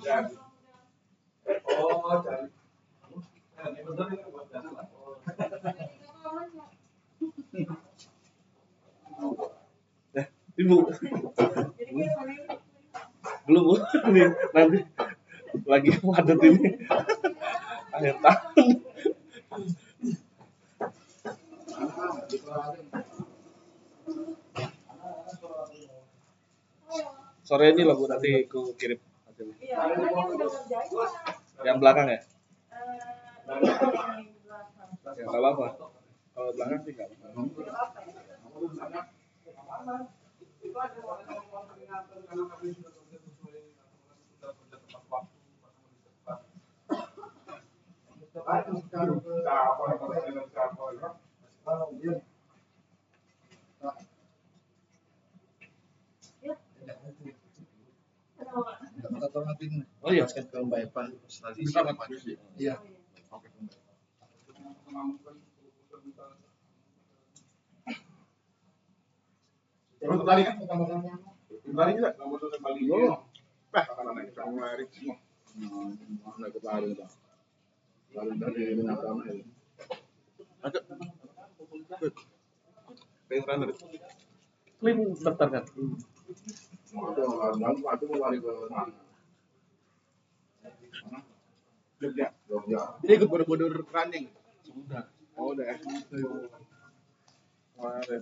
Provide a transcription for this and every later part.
Oh, cari. Ibu. Belum Bu. Ini nanti lagi padat ini. Akhir tahun. Sore ini lah Bu, nanti aku kirim hasilnya. Yang belakang ya? Ya nggak apa-apa. Kalau belakang sih nggak apa-apa. Oh iya, ke Mbak Evan tadi. Iya. Oke. Terus tadi kan tadi juga kamu tuh kembali. Bah, karena naik kamu lari semua. Naik ke lari dah. Lari dari Minatama ini. agak runner. Clean daftar kan? Itu mau lari ke mana? Jogja. Dia ikut bodoh-bodoh running. Sudah. Oh, udah. Kemarin.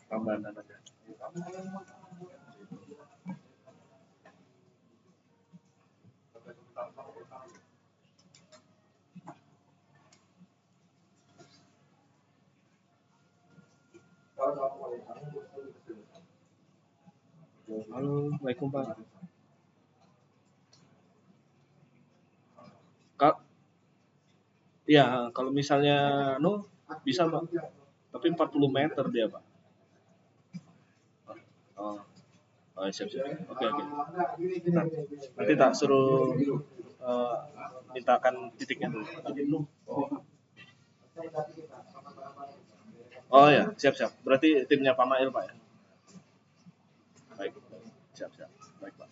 Tambahan aja. Assalamualaikum Pak. Kak, ya kalau misalnya bisa Pak, tapi 40 meter dia Pak. Oh, oh siap. Oke. Nanti tak suruh mintakan titiknya dulu. Oh ya, siap. Berarti timnya Pak Mail Pak ya. Baik, siap. Baik Pak.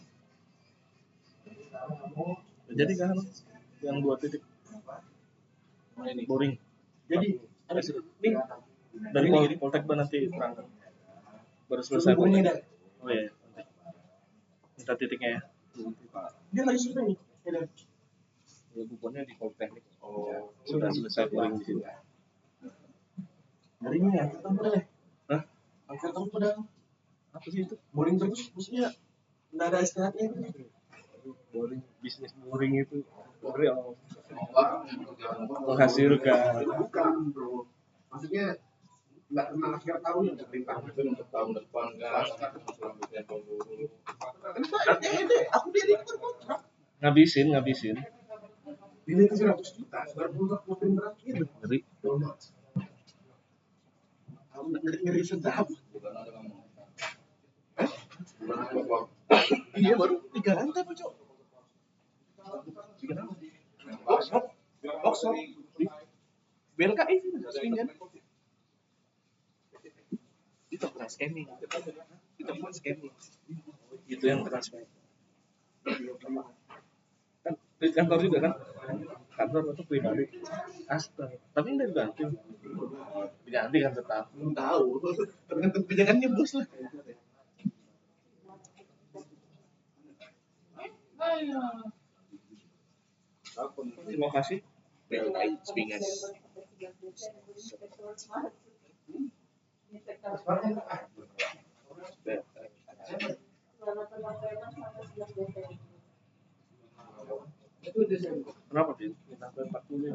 Jadi kan yang 2 titik boring. Jadi ini dari Poltek nanti terang baru selesai. Oh iya, nanti minta titiknya ya. Dia lagi susah nih. Ya bukunya di Polteknik. Oh, sudah selesai boring di sini. Dari ini ya, kita boleh. Hah? Angkat terus pedang. Apa sih itu? Boring terus, maksudnya nggak ada istirahatnya. Boring, bisnis boring itu real menghasilkan. Bukan bro, maksudnya nggak pernah akhir tahun ya pemerintah itu untuk tahun depan kan selanjutnya aku dari kontrak Ngabisin ini 100 juta baru untuk mobil terakhir ngeri. Ngeri sedap. Iya baru 3 lantai Pak Cok. Box BLKI kan? Itu kena scamming. Itu buat scamming. Itu yang transfer. Kan di kantor juga kan? Kantor atau pribadi? Astaga. Tapi ini diganti kan tetap. Belum tahu. Tergantung kebijakannya bos lah. Terima kasih. BLKI Spingas. Kenapa sih? Kita 40.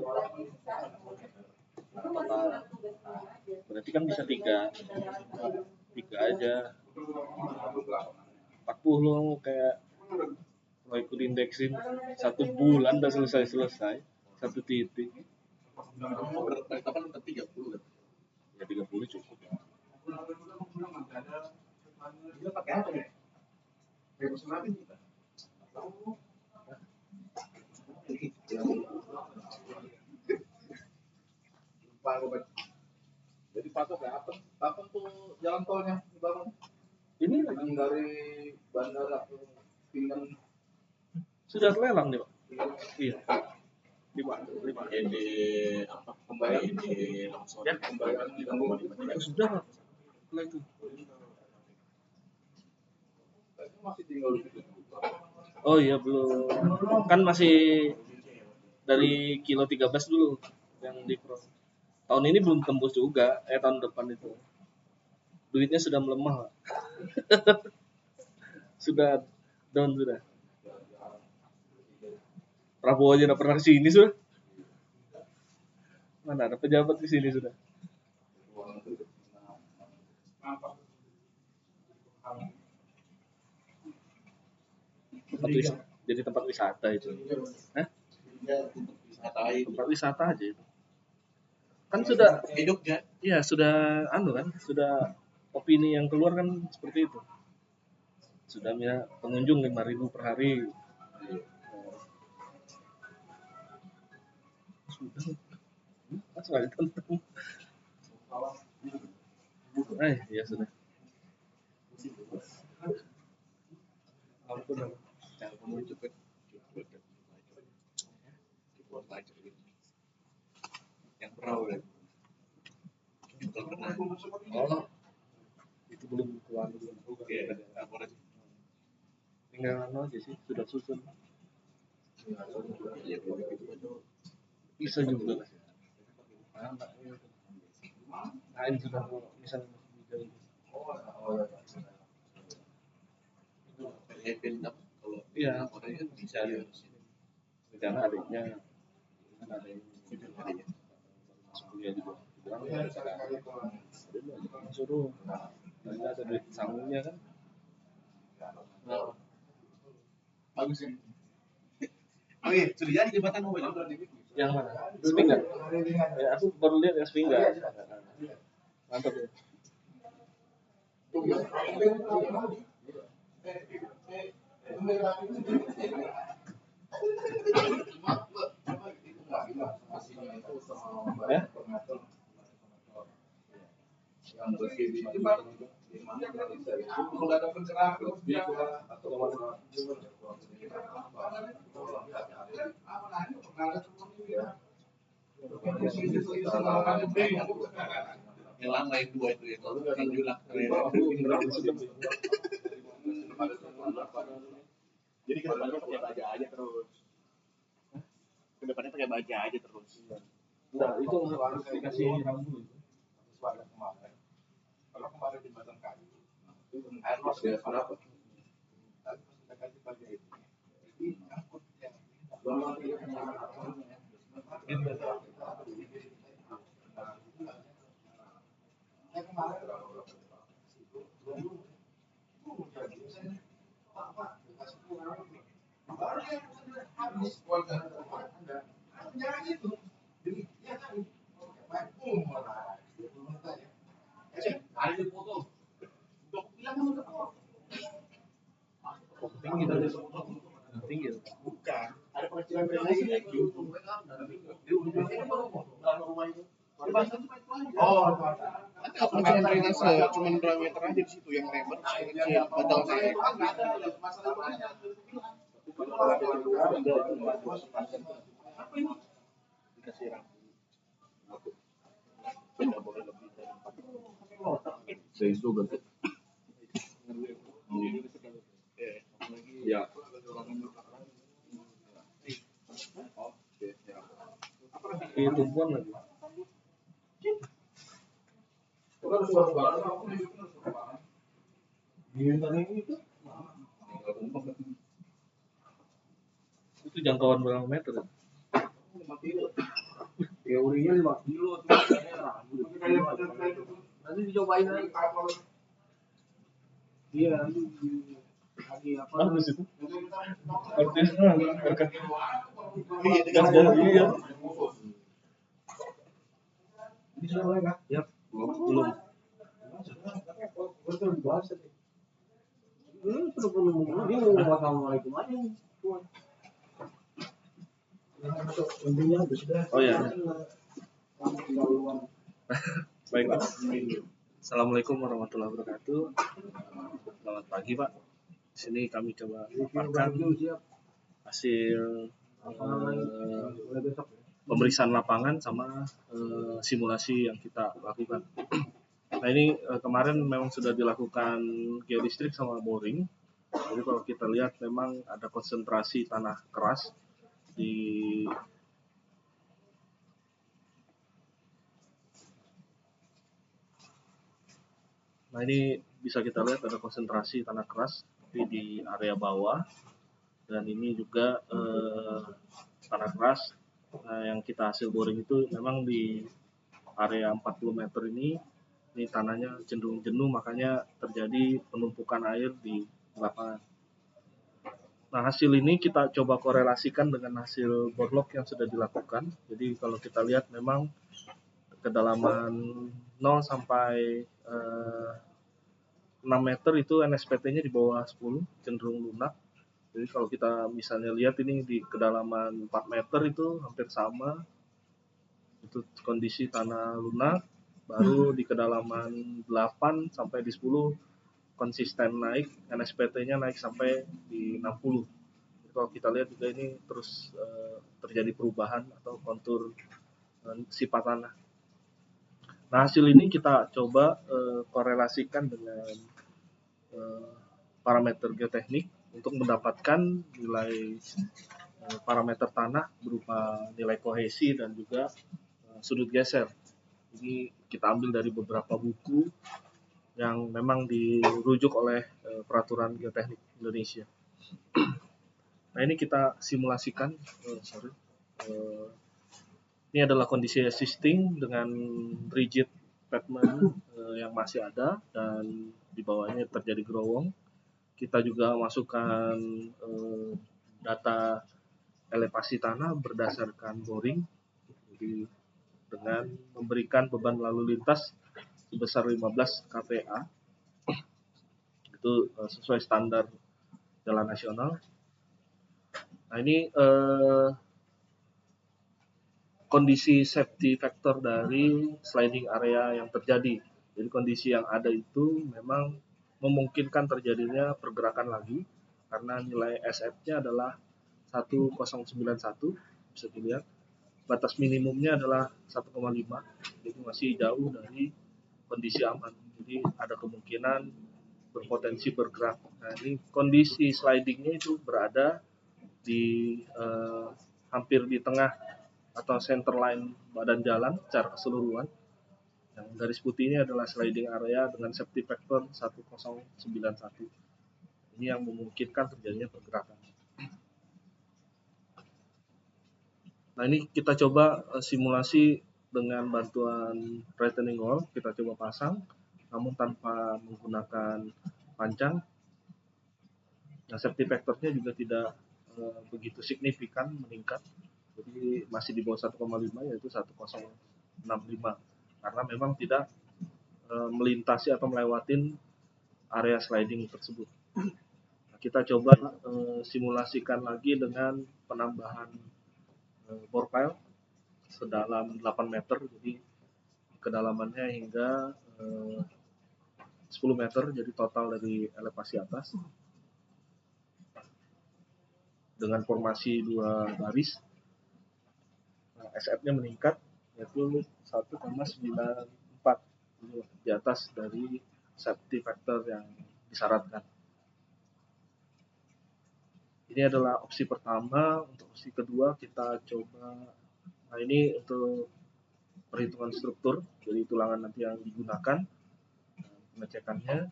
Berarti kan bisa 3 aja. 40 kayak mau ikut indeksin 1 bulan udah selesai 1 titik. Berapa kan 30 kan? Ya 30 cukup. Kita pakai apa ya? Bebas nanti kita. Jadi patok ya apa tuh jalan tolnya dibangun? Ini Yang dari bandara ke Pinang sudah lelang nih Pak. Iya. 5. Di apa kembali di langsung Ya. pembayaran ditanggung. Sudah Pak. Setelah itu. Masih tinggal di situ. Oh iya belum. Kan masih dari kilo 13 dulu yang di cross. Tahun ini belum tembus juga, tahun depan itu. Duitnya sudah melemah, Pak. Sudah down sudah. Prabowo aja udah pernah kesini sudah. Mana ada pejabat di sini sudah. Jadi tempat wisata itu. Hah? Tempat wisata aja itu. Kan sudah di Jogja. iya sudah kan sudah opini yang keluar kan seperti itu. Sudah ya pengunjung 5.000 per hari. Sudah. Mas nggak ditentang. Ya sudah. Ampun. Jangan ngomong cepet. Yang perahu kan. Kalau pernah. Oh, itu belum keluar belum. Oke, lapor aja. Tinggal aja sih, sudah susun. Ya, begitu. Bisa juga. Lain sudah misalnya itu. Event apa? Kalau Iya, orangnya bisa ya. rencana adiknya kan ada yang masuk kuliah juga. Bilang ya sekarang suruh. Tanya ada duit sangunya kan. Bagus ya. Oh iya, sudah jadi jembatan mau Yang mana? Spingar. Ya, aku baru lihat yang spingar. Mantap ya. Ya? Yang bersih di mana kalau ada pencerahan atau yang lama yang dua itu ya. Yang julak. Jadi kedepannya pakai baja aja terus. Kedepannya pakai baja aja terus. Nah, itu harus dikasih rambu. kalau kemarin di Batang Kayu, air los ya berapa? Tapi kita kasih baja itu, jadi angkut yang habis keluarga jangan itu jadi ya kan ada foto untuk bilang udah Tinggi tadi. Tinggi. Bukan. Ada penghasilan relasi lagi. oh Ada penghasilan relasi ya, cuma diameter aja di situ yang lebar kecil padahal saya. Dikasih rambu. Tidak boleh lebih dari 4. saya itu ganti ya Di tumpuan lagi. Itu jangkauan berapa meter? teorinya 5 kilo nanti dicobain lagi iya lagi apa Bagus itu. Artinya berkat Iya, gas dan iya. bisa mereka Ya, belum. betul bahasa ini sudah belum dia mau assalamualaikum aja intinya sudah Oh ya. Baik. Assalamualaikum warahmatullahi wabarakatuh. Selamat pagi Pak. Di sini kami coba paparkan hasil pemeriksaan lapangan sama simulasi yang kita lakukan. Nah ini kemarin memang sudah dilakukan geolistrik sama boring. Jadi kalau kita lihat memang ada konsentrasi tanah keras di Nah ini bisa kita lihat ada konsentrasi tanah keras tapi di area bawah, dan ini juga tanah keras yang kita hasil boring itu memang di area 40 meter ini tanahnya cenderung jenuh, makanya terjadi penumpukan air di lapangan. Nah hasil ini kita coba korelasikan dengan hasil borlog yang sudah dilakukan. Jadi kalau kita lihat memang kedalaman 0 sampai 6 meter itu NSPT-nya di bawah 10, cenderung lunak. Jadi kalau kita misalnya lihat ini di kedalaman 4 meter itu hampir sama, itu kondisi tanah lunak. Baru di kedalaman 8 sampai di 10 konsisten naik, NSPT-nya naik sampai di 60. Jadi kalau kita lihat juga ini terus terjadi perubahan atau kontur sifat tanah. Nah hasil ini kita coba korelasikan dengan parameter geoteknik untuk mendapatkan nilai parameter tanah berupa nilai kohesi dan juga sudut geser. Ini kita ambil dari beberapa buku yang memang dirujuk oleh peraturan geoteknik Indonesia. Nah ini kita simulasikan, ini adalah kondisi existing dengan rigid pavement yang masih ada dan di bawahnya terjadi gerowong. Kita juga masukkan data elevasi tanah berdasarkan boring, jadi dengan memberikan beban lalu lintas sebesar 15 kPa, itu sesuai standar jalan nasional. Nah ini kondisi safety factor dari sliding area yang terjadi. Jadi kondisi yang ada itu memang memungkinkan terjadinya pergerakan lagi karena nilai SF-nya adalah 1091, bisa dilihat. Batas minimumnya adalah 1,5, jadi masih jauh dari kondisi aman. Jadi ada kemungkinan berpotensi bergerak. Nah ini kondisi slidingnya itu berada di hampir di tengah atau center line badan jalan secara keseluruhan. Yang garis putih ini adalah sliding area dengan safety factor 1091. Ini yang memungkinkan terjadinya pergerakan. Nah ini kita coba simulasi dengan bantuan retaining wall, kita coba pasang namun tanpa menggunakan pancang. Nah safety factornya juga tidak begitu signifikan meningkat, jadi masih di bawah 1,5 yaitu 1065, karena memang tidak melintasi atau melewatin area sliding tersebut. Nah, kita coba simulasikan lagi dengan penambahan bore pile sedalam 8 meter, jadi kedalamannya hingga 10 meter, jadi total dari elevasi atas dengan formasi 2 baris. Nah, SF-nya meningkat yaitu 1,94, di atas dari safety factor yang disyaratkan. Ini adalah opsi pertama. Untuk opsi kedua kita coba, nah ini untuk perhitungan struktur, jadi tulangan nanti yang digunakan, pengecekannya.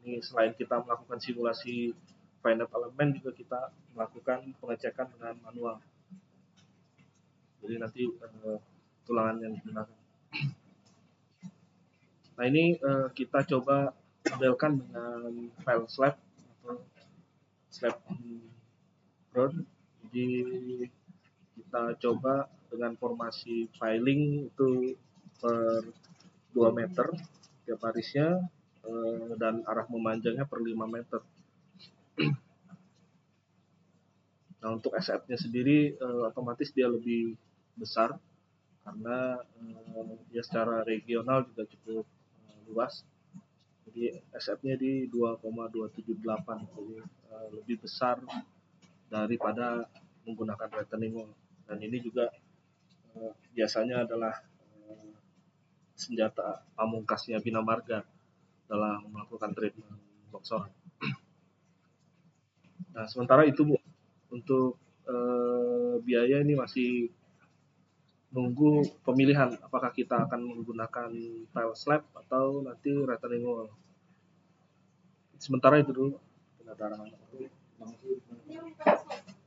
Ini selain kita melakukan simulasi finite element, juga kita melakukan pengecekan dengan manual. Jadi nanti tulangan yang digunakan. Nah ini kita coba modelkan dengan file slab atau slab ground. Jadi kita coba dengan formasi filing itu per 2 meter tiap barisnya, dan arah memanjangnya per 5 meter. Nah untuk SF-nya sendiri otomatis dia lebih besar karena ya secara regional juga cukup luas. Jadi SF-nya di 2,278, jadi lebih besar daripada menggunakan returning wall. Dan ini juga biasanya adalah senjata pamungkasnya Bina Marga dalam melakukan treatment longsoran. Nah, sementara itu Bu, untuk biaya ini masih nunggu pemilihan apakah kita akan menggunakan tile slab atau nanti returning wall. Sementara itu dulu pendataan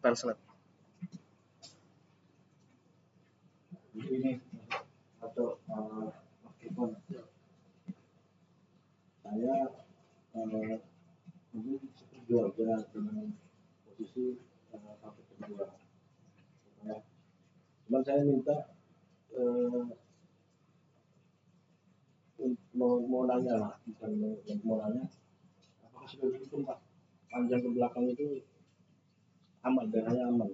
tile slab. Ini atau meskipun saya mungkin setuju aja dengan posisi satu kedua. Cuman saya minta mau nanya lah, bukan mau nanya, apakah sudah dihitung Pak panjang ke belakang itu aman, daerahnya aman?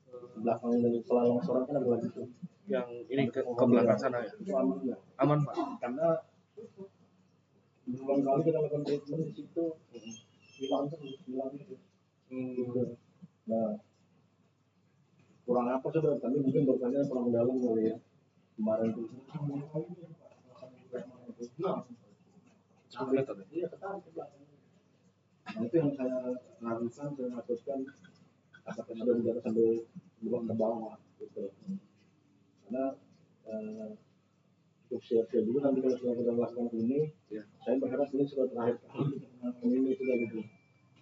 Ke belakang dari setelah longsoran kan ada gitu. Yang ini ke belakang sana ya? Itu aman nggak? Aman Pak. Karena berulang kali kita lakukan treatment di situ hilang gitu. Nah, kurang apa sudah? Tapi mungkin bertanya kurang dalam kali ya. Kemarin itu. Iya, ketarik ke belakang. Nah, itu yang saya ragukan, saya maksudkan apakah sudah bicara sambil berulang ke bawah gitu. Karena untuk siap-siap dulu nanti kalau sudah melakukan ini, saya berharap ini sudah terakhir kali ini sudah gitu.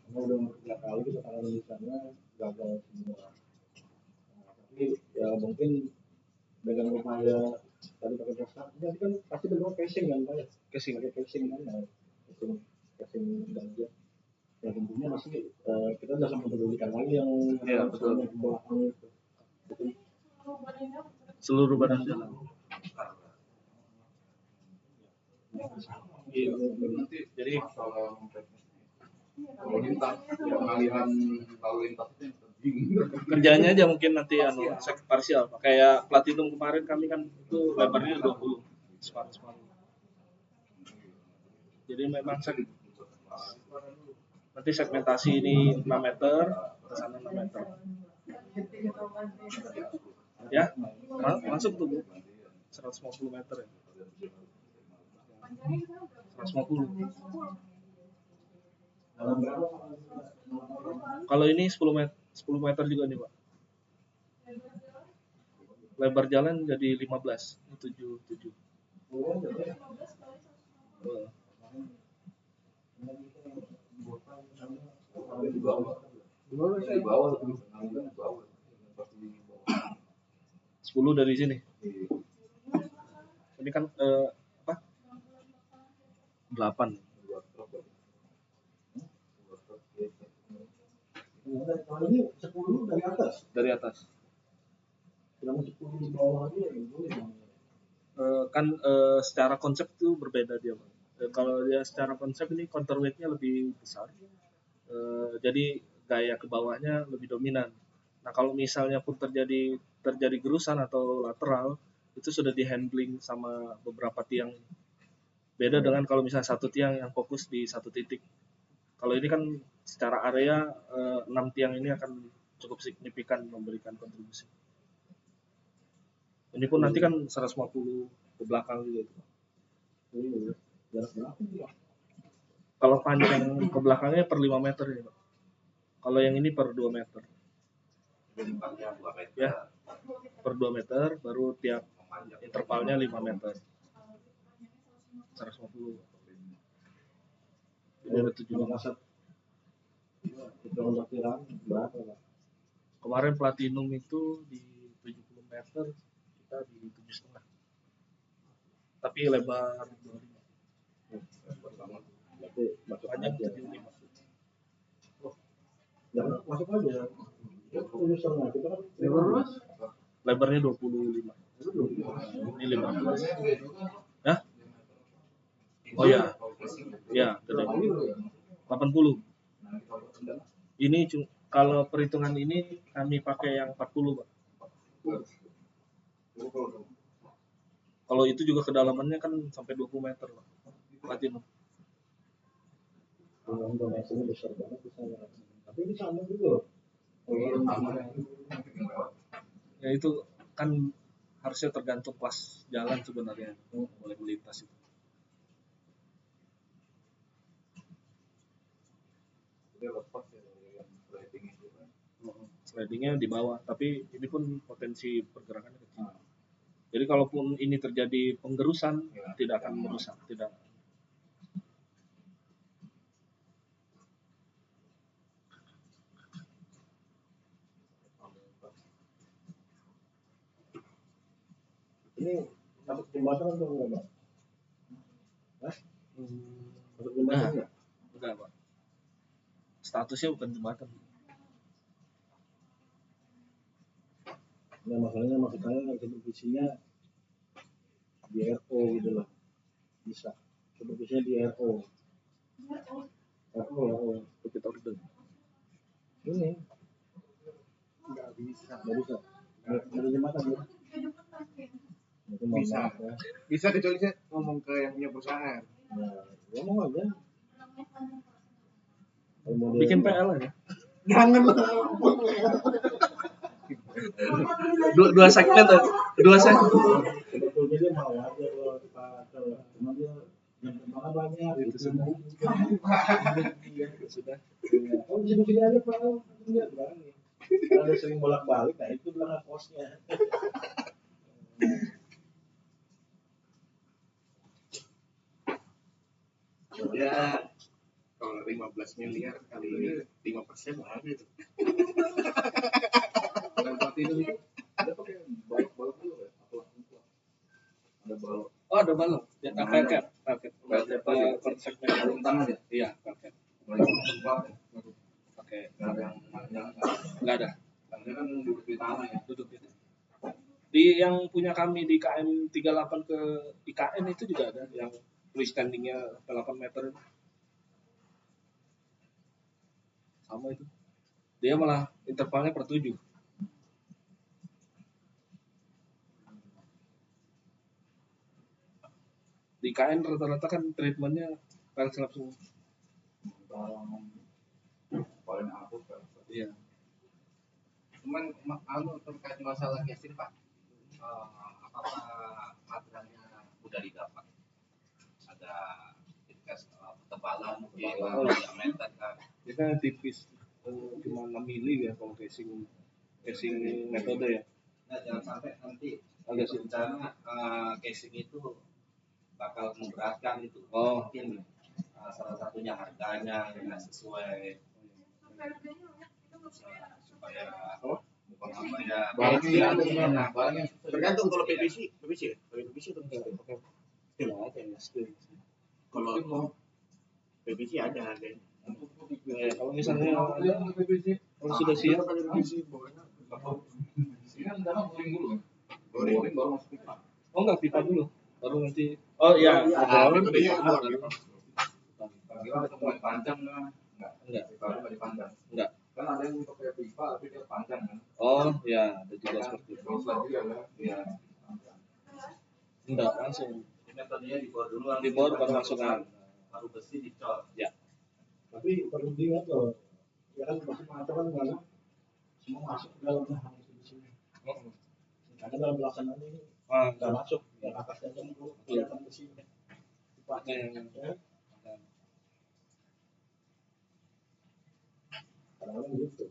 Karena udah 3 kali kita tangani di sana gagal semua. Nah, tapi ya mungkin dengan upaya tadi pakai dasar, ini kan pasti bentuk casing kan Pak ya? Pakai casing kan, nah, casing ganja. Ya tentunya masih kita tidak sampai pedulikan lagi yang betul. Di belakang itu. Seluruh badan jalan. Nanti jadi masalah lalu lintas, pengalihan lalu lintas itu bingung. Kerjanya aja mungkin nanti sek parsial. Kayak Platinum kemarin kami kan itu lebarnya 20 separuh. Jadi memang nanti segmentasi ini 6 meter, ke sana 6 meter. Ya, masuk tuh Bu. 150 meter ya. 150. Kalau ini 10 meter juga nih Pak. Lebar jalan jadi 15, 7. Di bawah, di bawah. 10 dari sini. Ini kan 8. Kalau ini 10 dari atas. Dari atas. Kalau 10 di bawah aja boleh. Kan secara konsep itu berbeda dia Pak. Kalau dia secara konsep ini counterweight-nya lebih besar. Jadi gaya ke bawahnya lebih dominan. Nah, kalau misalnya pun terjadi gerusan atau lateral, itu sudah di-handling sama beberapa tiang. Beda dengan kalau misalnya satu tiang yang fokus di satu titik. Kalau ini kan secara area 6 tiang ini akan cukup signifikan memberikan kontribusi. Ini pun nanti kan 150 ke belakang juga. Kalau panjang ke belakangnya per 5 meter ya Pak. Kalau yang ini per 2 meter. Ya, per 2 meter, baru tiap intervalnya 5 meter. 150. Jadi ada 7 meter. Kemarin Platinum itu di 70 meter, kita di 7,5. Tapi lebar 25. Panjang 75. Masuk aja. Lebarnya 25. Ini 15. Hah? Oh ya. Ya, gede. 80. Ini kalau perhitungan ini kami pakai yang 40, Pak. Kalau itu juga kedalamannya kan sampai 20 meter, Pak. Platinum. Orang donasinya besar banget di sana. Tapi ini sama juga loh. Ya itu kan harusnya tergantung kelas jalan sebenarnya boleh melintas itu. Jadi lepas ya dari yang sliding itu kan. Slidingnya di bawah, tapi ini pun potensi pergerakannya kecil. Jadi kalaupun ini terjadi penggerusan, tidak akan merusak, tidak. Ini masuk jembatan atau enggak, Pak? Hah? Masuk jembatan Nah, enggak? udah Pak. Statusnya bukan jembatan. Nah, masalahnya maksud saya supervisinya di RO gitu loh. Bisa. Supervisinya di RO. RO. Bukit Ordo. Ini Nggak bisa. nggak bisa. Nggak ada jembatan ya. Itu mohon Bisa. maaf ya. Bisa kecuali saya ngomong ke yang punya perusahaan. Nah, ngomong aja. Kalau mau Bikin dia- PL aja. Jangan lah. Dua segmen tuh. Dua segmen. sebetulnya dia mau aja kalau Pak cuma dia yang kemana banyak Itu gitu. sudah. Sudah. Oh di sini aja Pak, lihat berani. Kalau dia sering bolak-balik, nah itu belakang kosnya. Ya, kalau 15 miliar kali 5% lah gitu. Dan saat itu ada pakai balok dulu ya? Atau langsung? Ada balok. Oh ada balok. Ya, paket. Per segmen. Balok tangan ya? Iya, paket. Mulai tempat ya? Pakai. Nggak ada yang panjang. Nggak ada. Karena kan duduk di tanah ya. Duduk itu. Di yang punya kami di KM 38 ke IKN itu juga ada yang freestandingnya 8 meter itu. Sama itu. Dia malah intervalnya per 7. Di KN rata-rata kan treatmentnya file slab semua. Paling aku kan. Iya. Cuman terkait masalah casing Pak, apakah materialnya mudah didapat? Ada tingkat ketebalan, diameter kan? Kita tipis, cuma 6 mili ya kalau casing metode ya. Nah, jangan sampai nanti Agak sih. rencana casing itu bakal memberatkan itu. Oh. Mungkin salah satunya harganya nggak sesuai supaya bukan apa ya. Barangnya Tergantung kalau PVC ya. Kalau PVC itu Tidak ada ya, steel. kalau PVC ada harganya. Kalau misalnya kalau sudah siap, ini kan sekarang boring dulu kan? Boring baru masuk pipa. oh enggak pipa dulu, baru nanti. Oh iya, Itu dia baru. Kira ada tempat panjang kan? Enggak. Pipa nggak dipanjang. Enggak. Kan ada yang pakai pipa tapi dia panjang kan? Oh ya, ada juga seperti itu. Terus lagi ya kan? Iya. Enggak langsung Metodenya dibor dulu, di bor baru masukkan. baru besi dicor. Ya. Tapi perlu diingat loh, ya kan masuk pengaturan mana semua masuk ke dalam harus di sini. Karena dalam pelaksanaan ini Ah, nggak masuk, yang atasnya kan perlu kelihatan ke sini. Ada yang Ya, kadang-kadang gitu.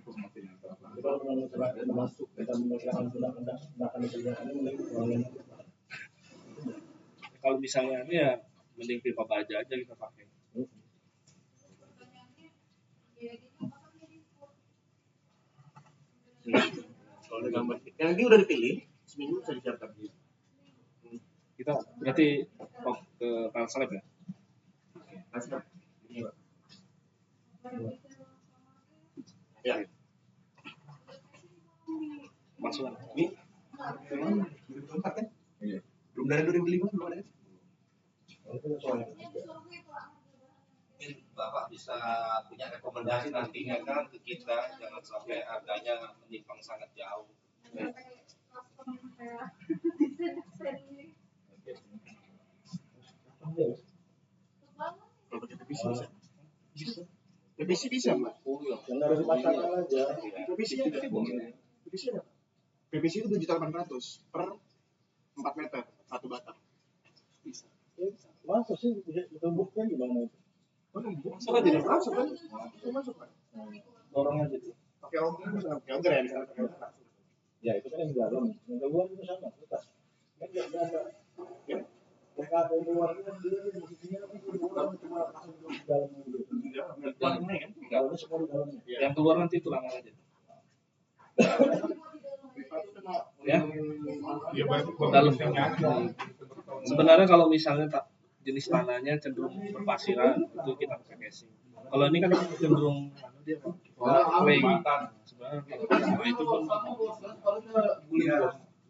Terus mati yang terang. Jadi kalau memang masyarakat masuk, kita mengerjakan tindakan kerjaan ini mending orangnya. kalau misalnya ini ya mending pipa baja aja kita pakai. Kalau udah gambar, yang ini udah dipilih, seminggu bisa disiapkan. Kita berarti ke file slab ya. Masuk. Ini Pak. Ya, Masukkan. ini memang 2004 kan? Iya. Belum dari 2005 belum ada. Itu soalnya. Mungkin Bapak bisa punya rekomendasi nantinya kan ke kita, jangan sampai harganya menimpang sangat jauh. PVC bisa mbak. Yang harus dipasangkan aja. PVC nya sih boleh. PVC itu 2.800 per 4 meter satu batang. Masa sih bentuknya gimana itu? Masuk aja deh, masuk kan? Masuk kan? Dorong aja tuh. Pakai onger, misalnya pakai onger ya, misalnya pakai onger. Ya itu kan yang di dalam, yang keluar itu sama, lepas. Kan nggak ada. Ya. Yang ada yang keluar itu kan dia posisinya kan di luar cuma langsung di dalam gitu. Di dalam ini kan? Kalau ini semua di dalamnya. Yang keluar nanti tulang aja. Ya, Iya, berarti dalam. kondisinya. Sebenarnya kalau misalnya jenis tanahnya cenderung berpasiran itu kita pakai casing. Kalau ini kan cenderung dia clay. Sebenarnya kalau itu pun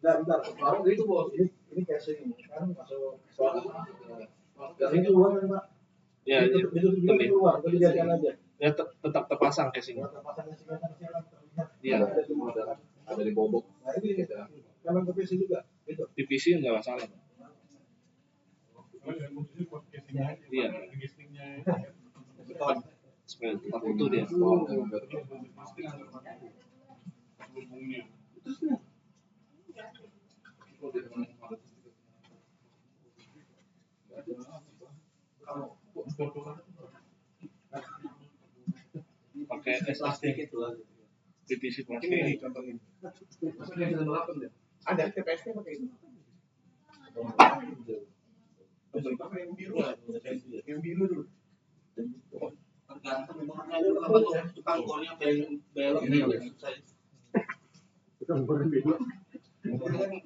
Bentar. Sekarang itu bos, ini casing kan masuk suara. Casing keluar kan pak? ya Itu lebih keluar, itu dibiarkan aja. ya tetap terpasang casing. Terpasang casingnya kan terlihat. Iya. Ada di bobok. Nah ini memang PVC juga, itu. PVC nggak masalah. Iya. Beton. Supaya tetap utuh dia. Pakai SSD gitu lah. PVC Mungkin ini plastik. contohnya. Ada TPS-nya pakai itu. Pakai yang biru lah. Yang biru dulu. Tergantung bornya juga kalau tukang bornya belok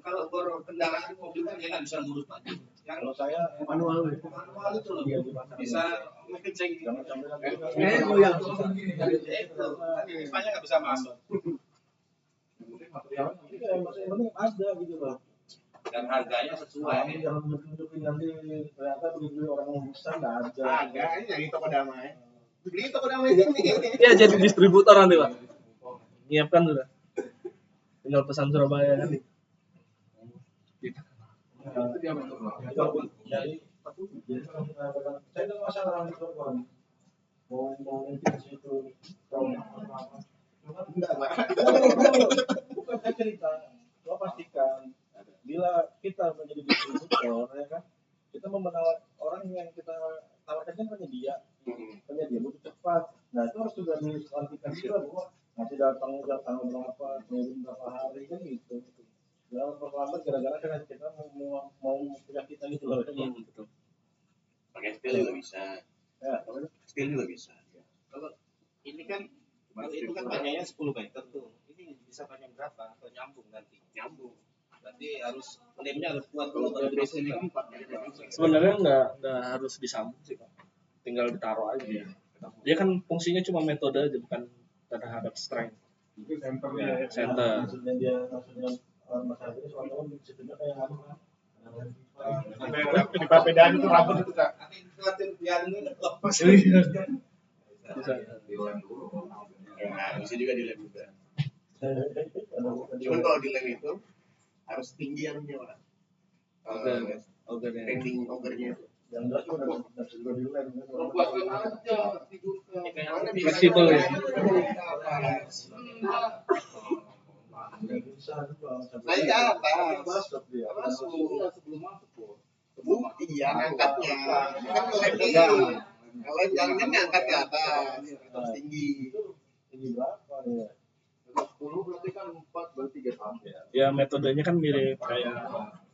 kalau bor kendaraan mobil kan dia nggak bisa ngurus maju. Yang Kalau saya manual manual itu loh bisa ngecek jangan sampai Pipanya nggak bisa masuk. yang penting ada gitu loh. Dan harganya sesuai. Jangan tunjukin nanti ternyata beli orang yang besar nggak ada. Ada, ini yang toko damai. Beli toko damai ini. Ya jadi distributor nanti pak. Nyiapkan sudah. Tinggal pesan Surabaya kan. Jadi saya nggak masalah orang itu mau nanti di situ Enggak, Pak. bukan saya cerita. Gua pastikan bila kita menjadi distributor ya kan kita memenawar orang yang kita tawarkan kan penyedia butuh cepat. Nah itu harus sudah diskualifikasi lah bahwa nanti datang berapa berapa hari kan gitu. Jangan terlambat gara-gara kan kita mau punya kita gitu loh. Betul. Pakai steel juga bisa. Ya, Steel juga bisa. Kalau ini kan kalau itu kan panjangnya 10 meter tuh. Ini bisa panjang berapa? Atau nyambung nanti? Nyambung. Berarti harus lemnya harus kuat kalau Kalau baru dari sini kan 4 meter. Sebenarnya nggak harus disambung sih pak. Tinggal ditaruh aja. Dia kan fungsinya cuma metode aja bukan terhadap strength. Itu center Ya, ya. center. maksudnya masalah ini soalnya kan sebenarnya kayak anu kan. Di papedaan itu rambut itu Kak. nanti khawatir biar ini lepas. Bisa. Nah, bisa juga di lem juga. Cuman kalau di lem itu harus tinggi yang Pak. Oke deh. Pending ogernya itu. Yang enggak juga nggak bisa juga di lem kan. Fleksibel ya. Nggak bisa juga. Naik ke atas. Masuk dia. Masuk. Sebelum masuk. Iya, ngangkatnya. Kan lem ini. Lem jalannya ngangkat ke atas. Terus tinggi. Tinggi berapa ya? 10 berarti kan 4 berarti 3 sampai. Ya metodenya kan mirip kayak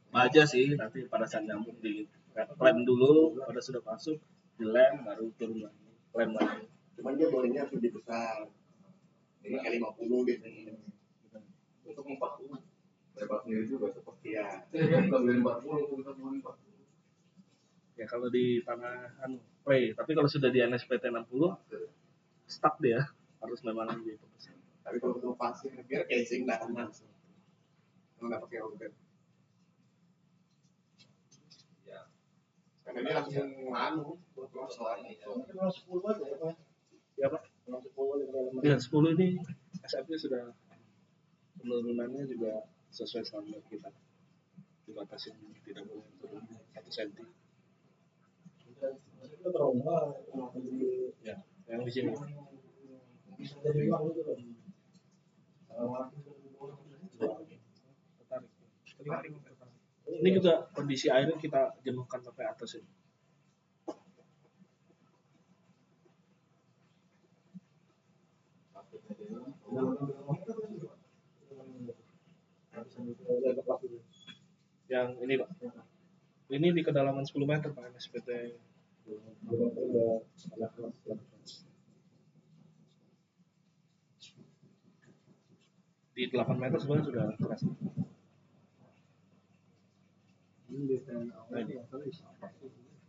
baja sih. Nanti pada saat nyambung di lem dulu, pada sudah masuk di lem baru turun lagi. Lem lagi. Cuman dia bornya harus lebih besar. Ini kali 50 biasanya. Untuk 40. Lebar sendiri juga seperti. Iya. Kita beli 40, kita beli 40. Ya kalau di tanah play, tapi kalau sudah di NSPT 60 stuck dia harus memang gitu. Tapi kalau untuk pasir, biar casing tahan langsung. Kalau nggak pakai auger. Ya. Karena dia langsung anu, buat soalnya. Mungkin kalau 10 aja ya Pak. Ya Pak. Kalau 10 aja dalam. Ya 10 ini SFP sudah penurunannya juga sesuai standar kita. Dibatasi tidak boleh turun 1 cm. Kita trauma Ya, yang di sini. bisa jadi uang itu loh. Tertarik. Ini juga kondisi airnya kita jenuhkan sampai atas ini. Yang ini Pak. Ini di kedalaman 10 meter Pak NSPT. Di 8 meter sebenarnya sudah keras.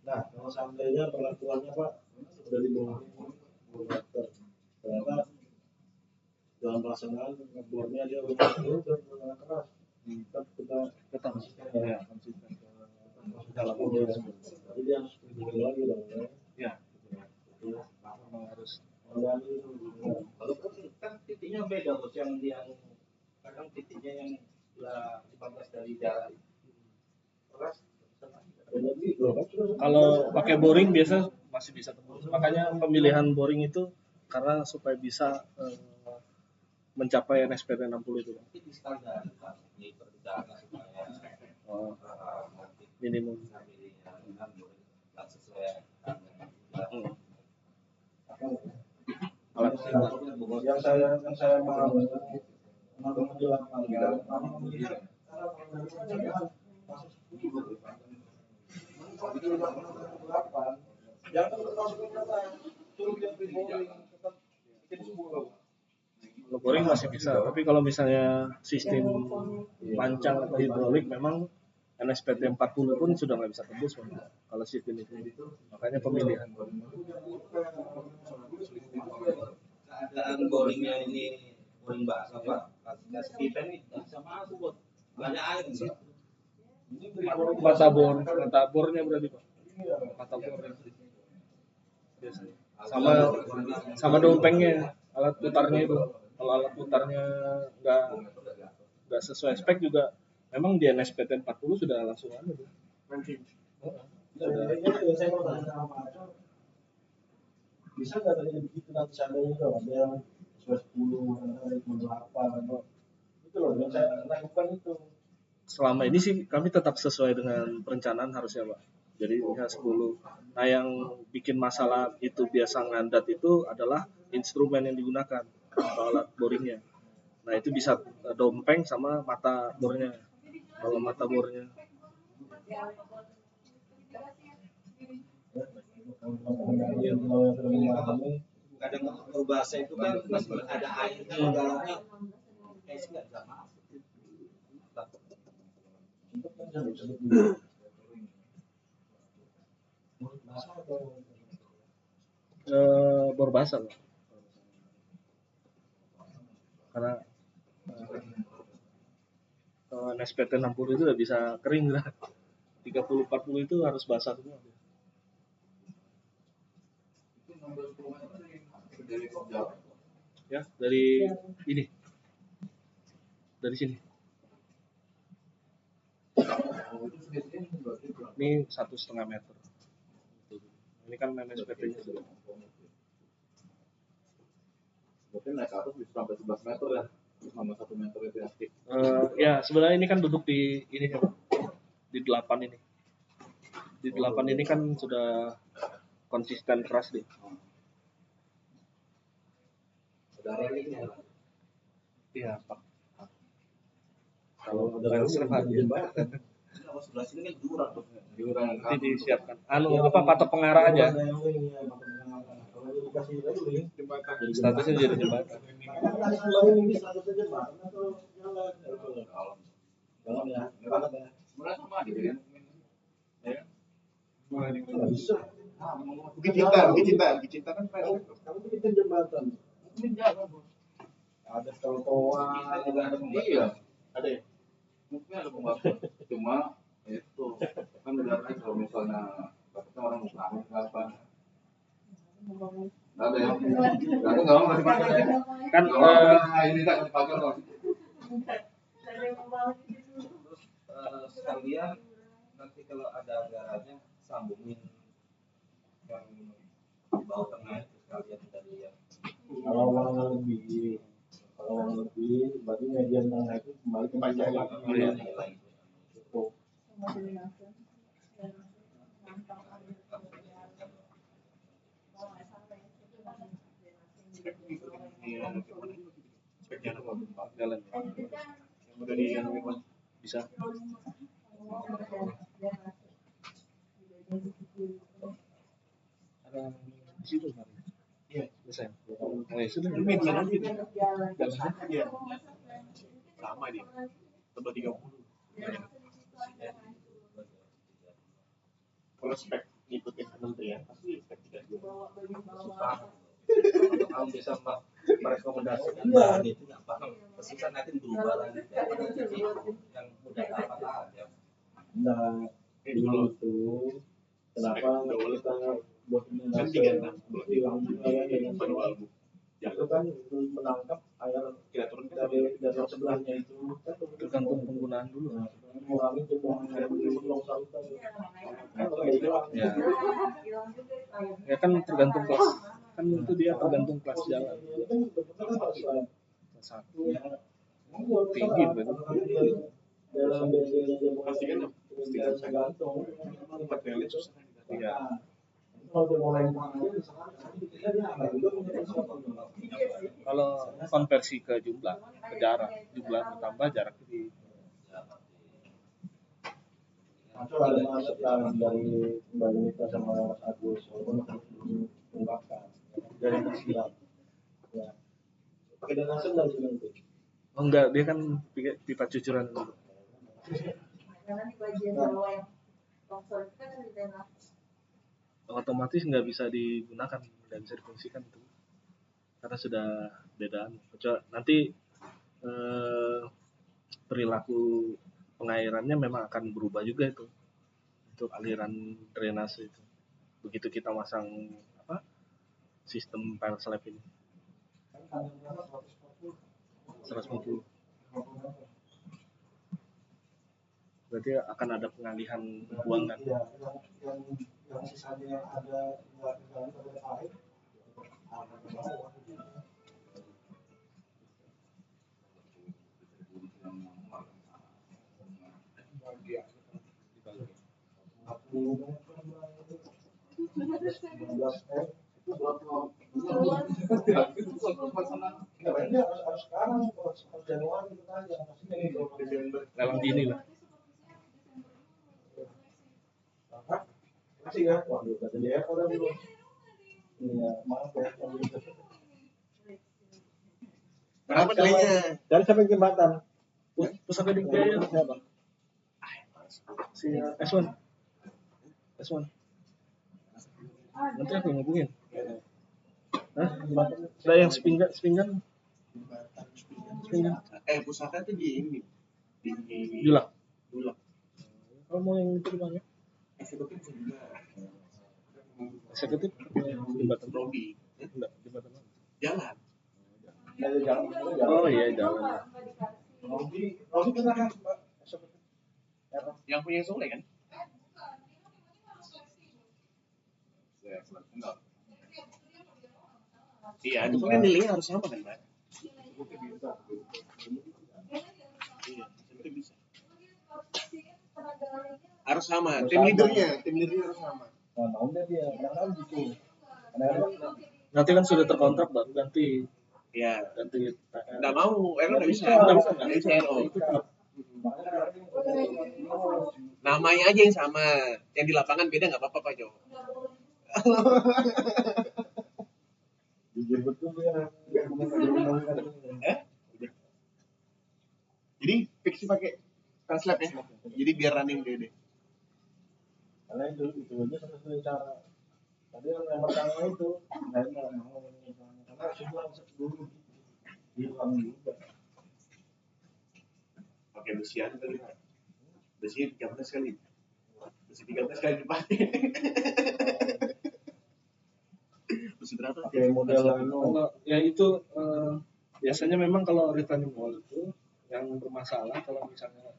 Nah, kalau seandainya perlakuannya Pak sudah di bawah meter, ternyata dalam pelaksanaan ngebornya dia udah keras. Kita Tetap ya konsisten dalam jadi dia harus pergi lagi dong. ya. Memang harus Kalau kan titiknya beda bos, yang kadang titiknya yang 15 dari jarak keras. kalau pakai boring biasa masih bisa tembus. Makanya pemilihan boring itu karena supaya bisa mencapai NSPT 60 itu. Tapi di standar di perjalanan supaya Oh, minimum. nggak sesuai yang saya mau di lapangan yang Kalau boring masih bisa, tapi kalau misalnya sistem pancang atau hidrolik memang NSPT 40 pun sudah nggak bisa tembus Pak, kalau sistem itu. Makanya pemilihan. keadaan boringnya ini boring basah Pak. Kasih kita ini nggak bisa masuk buat nggak ada air sih. Mata bornya berarti Pak. Mata bornya. Biasanya. Sama dompengnya, alat putarnya itu. Kalau alat putarnya nggak sesuai spek juga, memang di NSPT 40 sudah langsung ada tuh. saya mau tanya sama Pak Aco, bisa nggak tanya begitu nanti seandainya itu ada yang sesuai 10, ada yang 8, itu loh yang saya lakukan itu. Selama ini sih kami tetap sesuai dengan perencanaan harusnya Pak. Jadi ya 10. Nah yang bikin masalah itu biasa ngandat itu adalah instrumen yang digunakan atau alat boringnya. Nah itu bisa dompeng sama mata bornya. Kalau mata bornya Kadang berbahasa itu kan masih ada air di dalamnya. Kayak sih nggak bisa masuk. bor basah Pak. Karena NSPT 60 itu udah bisa kering lah. 30-40 itu harus basah semua. Ya dari ini, dari sini. Ini 1,5 meter. Ini kan NSPT-nya sudah. Mungkin naik ke atas bisa sampai 11 meter ya, sama 1 meter itu ya. Ya sebenarnya ini kan duduk di ini ya, Pak. Di 8 ini. Di 8 ini kan sudah konsisten keras deh. Ada railingnya. Iya Pak. Kalau ada railingnya jembatan. Kalau sebelah sini kan jurang tuh. Jurang nanti disiapkan. Patok pengarah aja. Kalau dikasih railing, Statusnya jadi jembatan. kasih railing ini statusnya jembatan atau jalan? Jalan ya, banget ya. sebenarnya sama aja ya. Nggak bisa. Bukit Cinta kan Kamu bikin jembatan. Mungkin jalan, Bos. Ada trotoar, ada Iya, Ada ya? mungkin ada pembahasan. Cuma itu kan udah kan kalau misalnya takutnya orang mau kangen apa. Nggak ada ya. Nggak mau masih pakai ya. Kan Ini tak dipakai loh. Terus sekalian nanti kalau ada anggarannya sambungin yang di bawah tengah itu sekalian dari yang kalau uangnya lebih, berarti median tengah itu kembali ke pajak lagi. nilai Cukup. jalan Yang udah di yang bisa. Ada di situ kan? Iya. Selesai. Oh ya sudah. median aja dia. Jalan. Iya. Sama dia. Tebal 30. Kalau spek ngikutin kementerian pasti spek 30. kalau bisa merekomendasikan bahan itu nggak paham pesan nanti berubah lagi jadi yang udah dapat aja Nah, dulu itu kenapa kita buat Kan penjelasan 36. hilang juga ya dengan Manual bu. itu kan menangkap air Kita turun dari sebelahnya itu kan Tergantung penggunaan dulu. nah, mengurangi jumlah air di longsor itu kan kayak hilang Ya. Ya kan tergantung kelas. Kan itu dia tergantung kelas jalan. ini kan betul-betul harus Kelas 1 tinggi berarti. dalam Pastikan ya. tergantung 4 kali susah. Iya. kalau dia mulai kita dia akan juga punya sesuatu. Kalau konversi ke jumlah, ke jarak, jumlah bertambah jarak di Itu ada masukan dari Mbak Yunita sama Mas Agus walaupun diungkapkan dari persiap. Ya. Pakai dana nasib dan sebagainya. oh enggak, dia kan pipa cucuran dulu. Karena di bagian bawah yang longsor itu kan di tanah. Otomatis nggak bisa digunakan, nggak bisa difungsikan itu karena sudah beda. Kecuali nanti perilaku pengairannya memang akan berubah juga itu untuk aliran drainase itu. Begitu kita masang sistem pile slab ini 150. Berarti akan ada pengalihan buangan. Iya, yang sisanya ada nggak ada air. Harus sekarang, harus Januari kita aja. Lelang dini lah. Masih ya? Waduh, kata dia udah belum. Iya, maaf ya. Berapa nilainya? Dari sampai jembatan. Pusaka di Jaya siapa? Si S1. S1. Nanti aku ngubungin. Hah? Ada yang sepinggan. Pusaka tuh di ini. Di Julak. Julak. Kalau mau yang itu dimana? Eksekutif juga. Eksekutif jembatan Robi. Enggak, jembatan mana? Jalan. Dari jalan. Oh iya, jalan. Robi pernah kan Pak? Yang punya Sule kan? Enggak. Iya, itu kan nilainya harus sama kan, Pak? Iya, itu bisa. Harus sama. Tim leadernya harus sama. Nah, maunya dia, kadang-kadang gitu. Kadang-kadang Nanti kan sudah terkontrak baru ganti Iya. ganti. Nggak mau, Ero nggak bisa. Nggak bisa. Ero. Namanya aja yang sama. Yang di lapangan beda nggak apa-apa, Pak Jo. jujur betul ya. Jadi fix pakai translate ya. Jadi biar running deh. Karena itu aja satu-satunya cara. Tadi yang pertama itu, nggak mau karena semua dulu hilang juga. Pakai besian kali. Besinya 13 kali. Besi 13 kali dipakai. Besi berapa? Pakai model Kalau ya itu biasanya memang kalau retaining wall itu yang bermasalah kalau misalnya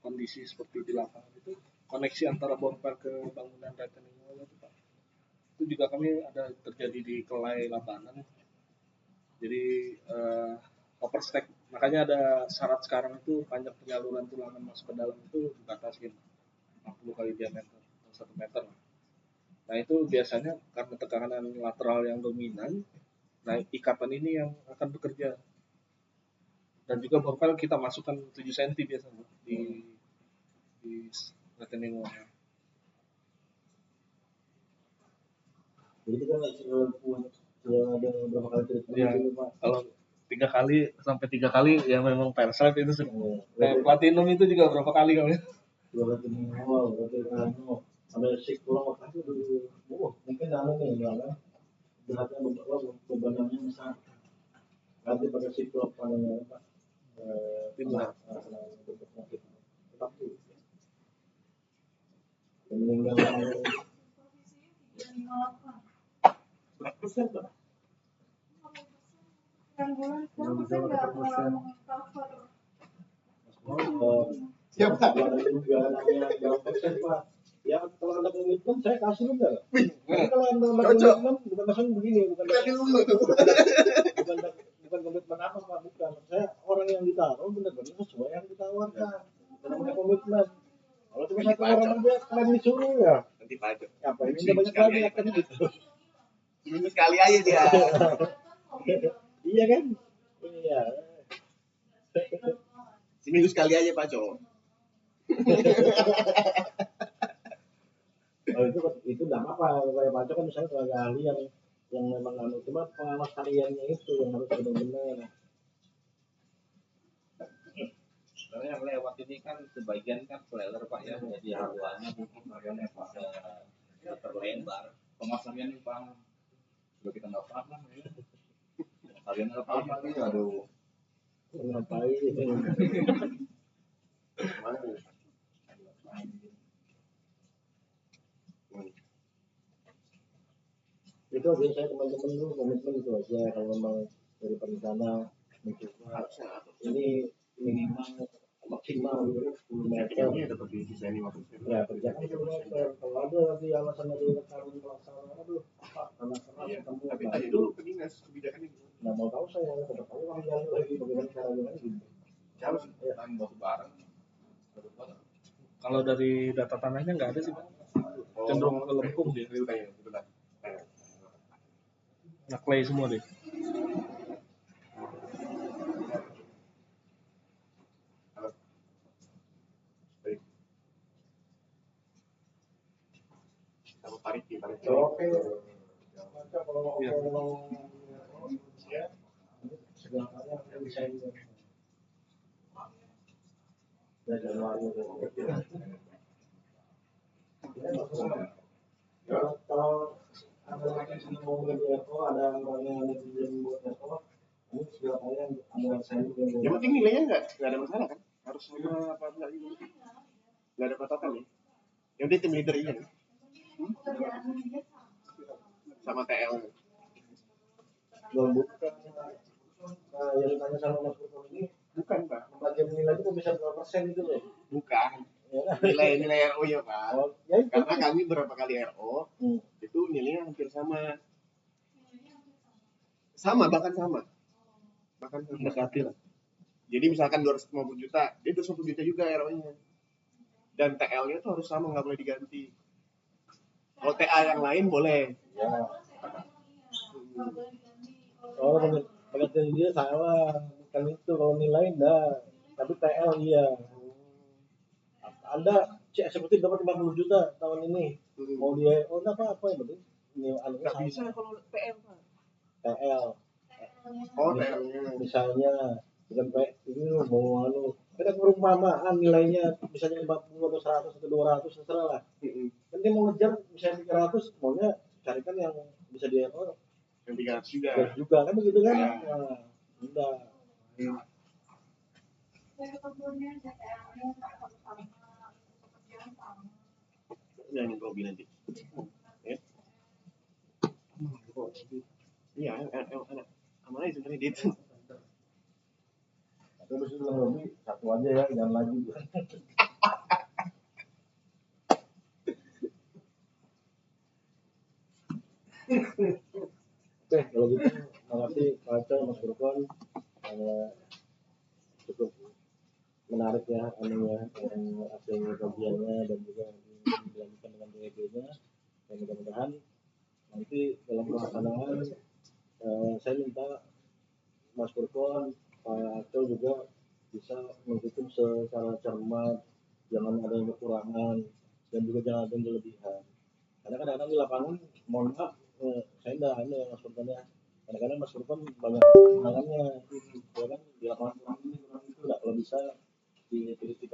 kondisi seperti di lapangan itu koneksi antara bongkar ke bangunan retaining wall itu Pak. itu juga kami ada terjadi di Kelai Labanan. Jadi overstack, makanya ada syarat sekarang itu panjang penyaluran tulangan masuk ke dalam itu dibatasin 40 kali diameter 1 meter. Nah itu biasanya karena tekanan lateral yang dominan, nah ikatan ini yang akan bekerja. Dan juga baru kita masukkan 7 cm biasanya di retaining wall. Jadi kan sudah ada berapa kali cerita Ya, gitu, Pak. kalau 3 kali sampai 3 kali ya memang Persib itu kayak Platinum itu juga berapa kali kami. Dua kali minimal, berarti anu ada siklop itu mungkin anu nih ya kan. Beratnya bebannya besar. Nanti pakai siklop panennya Pak. Timah. Tapi meninggal Berapa persen Pak? Yang bulan persen nggak cover. Ya Pak, ada juga namanya berapa persen Pak? Ya kalau ada komitmen saya kasih juga. Tapi kalau anda komitmen bukan maksudnya begini, bukan komitmen apa Pak, bukan. Saya orang yang ditaruh benar-benar sesuai yang ditawarkan. Bukan namanya komitmen. Kalau cuma satu orang aja kalian disuruh ya. Nanti pajak. Apa ini udah banyak lagi akan gitu. Seminggu sekali aja dia. Iya kan? Iya. Seminggu sekali aja Pak Jo. Oh, itu enggak apa-apa. Kayak Pak Jo kan misalnya tenaga ahli yang memang anu, cuma pengawas hariannya itu yang harus benar-benar. Karena yang lewat ini kan sebagian kan trailer Pak ya, jadi harganya mungkin harganya terlebar. Pemasarannya nih Bang, sudah kita nggak paham ya. Kalian nggak paham lagi, aduh. Ngapain? Itu aja saya teman-teman dulu komitmen itu aja kalau memang dari perencana mencoba ini minimal maksimal 10 meter. Ini tetap di desain 50%. Ya kerjakan 10 meter. Kalau ada nanti alasan dari rekaman pelaksanaan, aduh Pak, karena ketemu. Tapi tanya dulu ke dinas kebijakannya gimana? Nggak mau tahu saya, tetap tahu orang jalan lagi bagaimana caranya gitu. Harus tahan batu barang. Kalau dari data tanahnya nggak ada sih Pak. Cenderung ke lempung dia. Nah, clay semua deh. Sama tarik. Oke. Maka kalau mau ya segalanya akan desain. Ya Januari. Kalau ada lagi sini mau ngerti Eko, ada orang yang netizen buat Eko, ini segalanya ada desain juga. Yang penting nilainya nggak ada masalah kan? Harus sama apa enggak gitu? Nggak ada patokan ya? Yang penting tim leader ini kan? Sama TL. Bukan. Nah, yang ditanya sama Mas Purwo ini bukan Pak, pembagian nilai itu bisa berapa persen gitu loh? Bukan. Nilai RO ya Pak. Oh, ya itu. Karena kami berapa kali RO, itu nilainya hampir sama. Bahkan sama. Mendekati lah. Jadi misalkan 250 juta, dia 250 juta juga RO-nya. Dan TL-nya tuh harus sama, nggak boleh diganti. Kalau TA yang lain boleh. Ya. Oh, pengertian dia salah. Bukan itu kalau nilai enggak. Tapi TL iya. Anda eksekutif dapat 50 juta tahun ini. Mau dia enggak apa-apa yang penting ini anu Nggak bisa kalau TL Pak. TL. Oh, TL-nya. Misalnya bukan kayak ini loh, mau anu ada perumpamaan nilainya misalnya 50 atau 100 atau 200 terserah lah. Kan dia mau ngejar misalnya 300 maunya carikan yang bisa dia Yang 300 juga. juga kan begitu kan? Ya. Nah, udah. Ini yang Robi nanti. Ya. Iya, anak. Amanah sebenarnya dia itu. Terus itu lebih satu aja ya, jangan lagi. Oke, kalau gitu makasih Pak Aceh, Mas Burkon. Cukup menarik ya anunya, hasil kajiannya dan juga dilanjutkan dengan DEB-nya. Dan mudah-mudahan nanti dalam pelaksanaan saya minta Mas Burkon, Pak Aceh juga bisa menghitung secara cermat, jangan ada yang kekurangan dan juga jangan ada yang kelebihan. Karena kadang-kadang di lapangan, mohon maaf, saya enggak ada Mas Burkon ya. Kadang-kadang Mas Burkon banyak kekurangannya, ya kan, di lapangan kurang ini kurang itu, kalau bisa diteliti